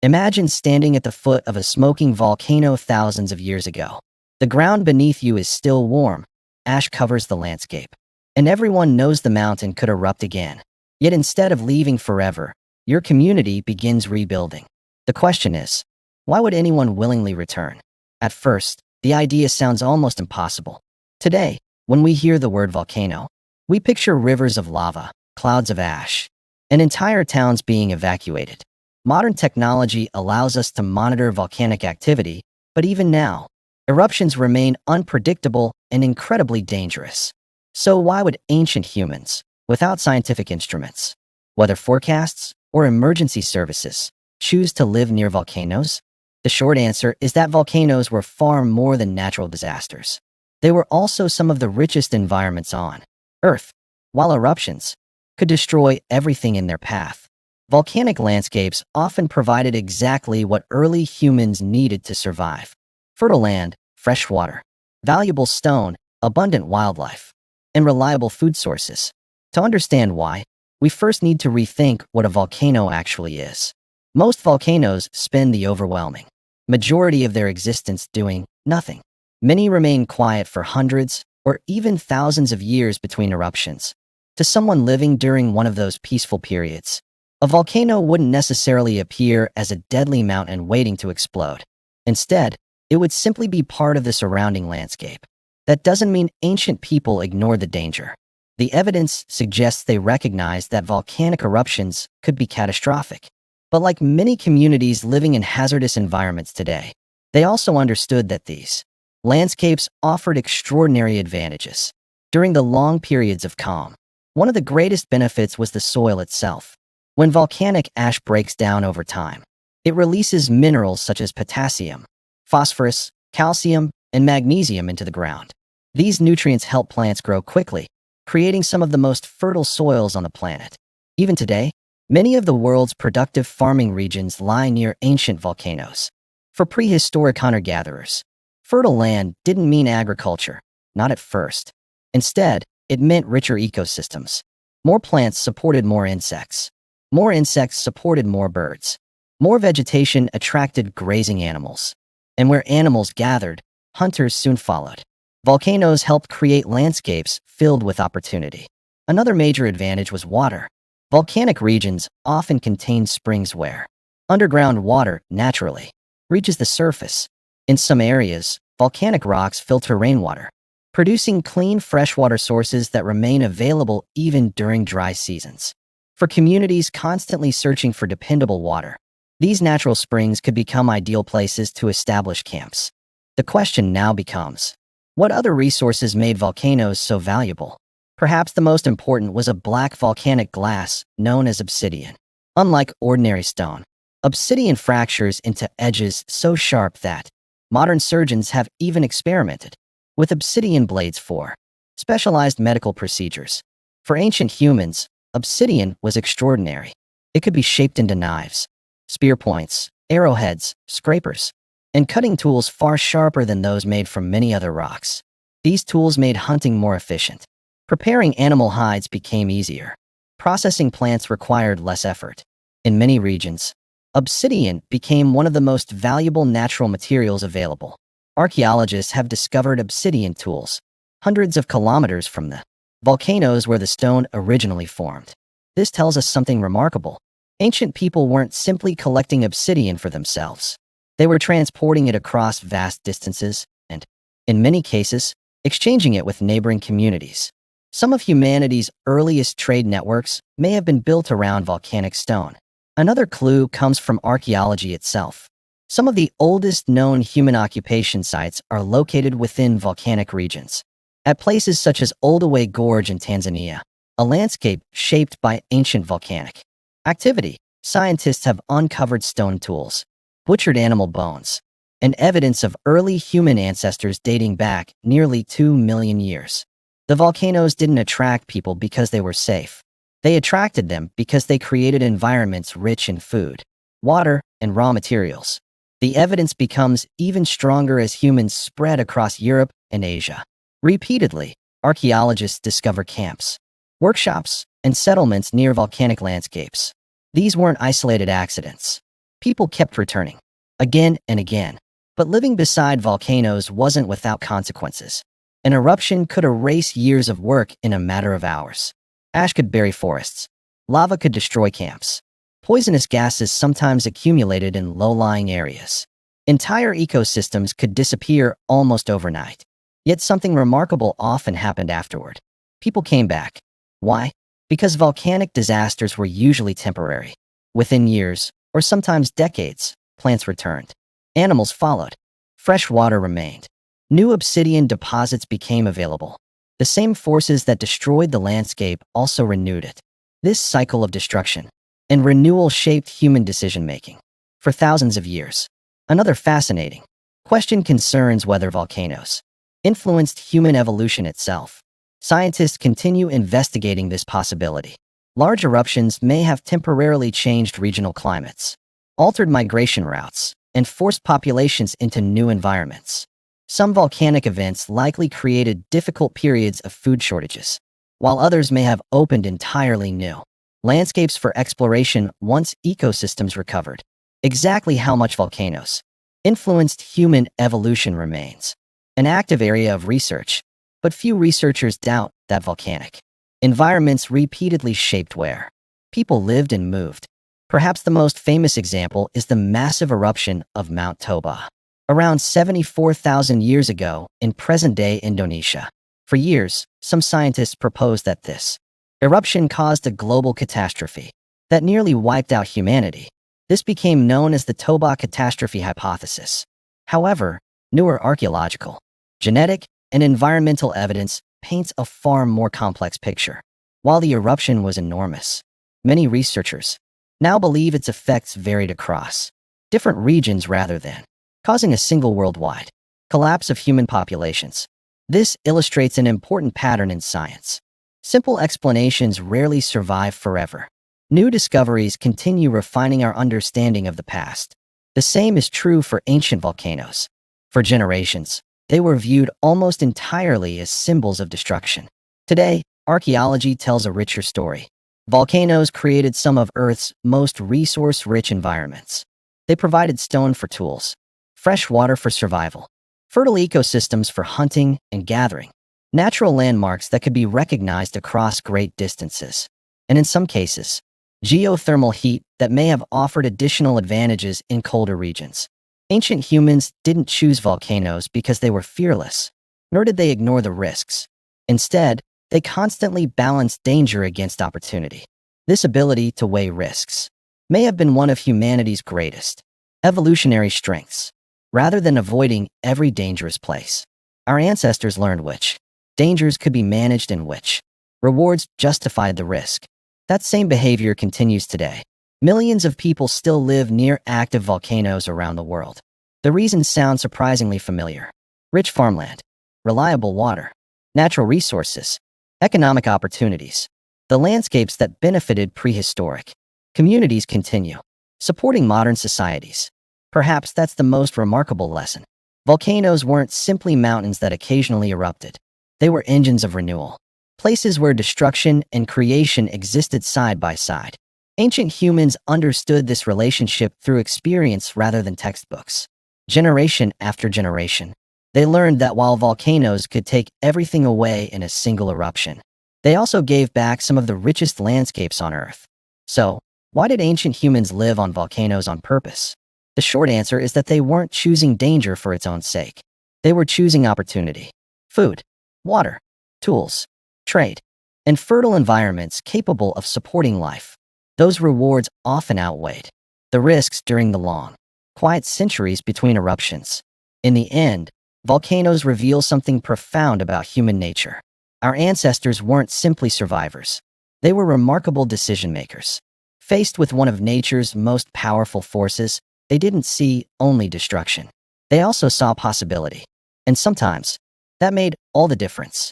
Imagine standing at the foot of a smoking volcano thousands of years ago. The ground beneath you is still warm, ash covers the landscape, and everyone knows the mountain could erupt again. Yet instead of leaving forever, your community begins rebuilding. The question is, why would anyone willingly return? At first, the idea sounds almost impossible. Today, when we hear the word volcano, we picture rivers of lava, clouds of ash, and entire towns being evacuated. Modern technology allows us to monitor volcanic activity, but even now, eruptions remain unpredictable and incredibly dangerous. So why would ancient humans, without scientific instruments, weather forecasts, or emergency services, choose to live near volcanoes? The short answer is that volcanoes were far more than natural disasters. They were also some of the richest environments on Earth. While eruptions could destroy everything in their path, volcanic landscapes often provided exactly what early humans needed to survive: fertile land, fresh water, valuable stone, abundant wildlife, and reliable food sources. To understand why, we first need to rethink what a volcano actually is. Most volcanoes spend the overwhelming majority of their existence doing nothing. Many remain quiet for hundreds or even thousands of years between eruptions. To someone living during one of those peaceful periods, a volcano wouldn't necessarily appear as a deadly mountain waiting to explode. Instead, it would simply be part of the surrounding landscape. That doesn't mean ancient people ignored the danger. The evidence suggests they recognized that volcanic eruptions could be catastrophic. But like many communities living in hazardous environments today, they also understood that these landscapes offered extraordinary advantages. During the long periods of calm, one of the greatest benefits was the soil itself. When volcanic ash breaks down over time, it releases minerals such as potassium, phosphorus, calcium, and magnesium into the ground. These nutrients help plants grow quickly, creating some of the most fertile soils on the planet. Even today, many of the world's productive farming regions lie near ancient volcanoes. For prehistoric hunter-gatherers, fertile land didn't mean agriculture, not at first. Instead, it meant richer ecosystems. More plants supported more insects. More insects supported more birds. More vegetation attracted grazing animals. And where animals gathered, hunters soon followed. Volcanoes helped create landscapes filled with opportunity. Another major advantage was water. Volcanic regions often contain springs where underground water naturally reaches the surface. In some areas, volcanic rocks filter rainwater, producing clean freshwater sources that remain available even during dry seasons. For communities constantly searching for dependable water, these natural springs could become ideal places to establish camps. The question now becomes, what other resources made volcanoes so valuable? Perhaps the most important was a black volcanic glass known as obsidian. Unlike ordinary stone, obsidian fractures into edges so sharp that modern surgeons have even experimented with obsidian blades for specialized medical procedures. For ancient humans, obsidian was extraordinary. It could be shaped into knives, spear points, arrowheads, scrapers, and cutting tools far sharper than those made from many other rocks. These tools made hunting more efficient. Preparing animal hides became easier. Processing plants required less effort. In many regions, obsidian became one of the most valuable natural materials available. Archaeologists have discovered obsidian tools hundreds of kilometers from the volcanoes where the stone originally formed. This tells us something remarkable. Ancient people weren't simply collecting obsidian for themselves. They were transporting it across vast distances and, in many cases, exchanging it with neighboring communities. Some of humanity's earliest trade networks may have been built around volcanic stone. Another clue comes from archaeology itself. Some of the oldest known human occupation sites are located within volcanic regions. At places such as Outweighed Gorge in Tanzania, a landscape shaped by ancient volcanic activity, scientists have uncovered stone tools, butchered animal bones, and evidence of early human ancestors dating back nearly 2 million years. The volcanoes didn't attract people because they were safe. They attracted them because they created environments rich in food, water, and raw materials. The evidence becomes even stronger as humans spread across Europe and Asia. Repeatedly, archaeologists discover camps, workshops, and settlements near volcanic landscapes. These weren't isolated accidents. People kept returning, again and again. But living beside volcanoes wasn't without consequences. An eruption could erase years of work in a matter of hours. Ash could bury forests. Lava could destroy camps. Poisonous gases sometimes accumulated in low-lying areas. Entire ecosystems could disappear almost overnight. Yet something remarkable often happened afterward. People came back. Why? Because volcanic disasters were usually temporary. Within years, or sometimes decades, plants returned. Animals followed. Fresh water remained. New obsidian deposits became available. The same forces that destroyed the landscape also renewed it. This cycle of destruction and renewal shaped human decision-making for thousands of years. Another fascinating question concerns whether volcanoes influenced human evolution itself. Scientists continue investigating this possibility. Large eruptions may have temporarily changed regional climates, altered migration routes, and forced populations into new environments. Some volcanic events likely created difficult periods of food shortages, while others may have opened entirely new landscapes for exploration once ecosystems recovered. Exactly how much volcanoes influenced human evolution remains an active area of research, but few researchers doubt that volcanic environments repeatedly shaped where people lived and moved. Perhaps the most famous example is the massive eruption of Mount Toba, around 74,000 years ago in present-day Indonesia. For years, some scientists proposed that this eruption caused a global catastrophe that nearly wiped out humanity. This became known as the Toba catastrophe hypothesis. However, newer archaeological, genetic, and environmental evidence paints a far more complex picture. While the eruption was enormous, many researchers now believe its effects varied across different regions rather than causing a single worldwide collapse of human populations. This illustrates an important pattern in science. Simple explanations rarely survive forever. New discoveries continue refining our understanding of the past. The same is true for ancient volcanoes. For generations, they were viewed almost entirely as symbols of destruction. Today, archaeology tells a richer story. Volcanoes created some of Earth's most resource-rich environments. They provided stone for tools, fresh water for survival, fertile ecosystems for hunting and gathering, natural landmarks that could be recognized across great distances, and in some cases, geothermal heat that may have offered additional advantages in colder regions. Ancient humans didn't choose volcanoes because they were fearless, nor did they ignore the risks. Instead, they constantly balanced danger against opportunity. This ability to weigh risks may have been one of humanity's greatest evolutionary strengths. Rather than avoiding every dangerous place, our ancestors learned which dangers could be managed and which rewards justified the risk. That same behavior continues today. Millions of people still live near active volcanoes around the world. The reasons sound surprisingly familiar. Rich farmland, reliable water, natural resources, economic opportunities. The landscapes that benefited prehistoric communities continue, supporting modern societies. Perhaps that's the most remarkable lesson. Volcanoes weren't simply mountains that occasionally erupted. They were engines of renewal, places where destruction and creation existed side by side. Ancient humans understood this relationship through experience rather than textbooks. Generation after generation, they learned that while volcanoes could take everything away in a single eruption, they also gave back some of the richest landscapes on Earth. So, why did ancient humans live on volcanoes on purpose? The short answer is that they weren't choosing danger for its own sake. They were choosing opportunity. Food, water, tools, trade, and fertile environments capable of supporting life. Those rewards often outweighed the risks during the long, quiet centuries between eruptions. In the end, volcanoes reveal something profound about human nature. Our ancestors weren't simply survivors. They were remarkable decision-makers. Faced with one of nature's most powerful forces, they didn't see only destruction. They also saw possibility. And sometimes, that made all the difference.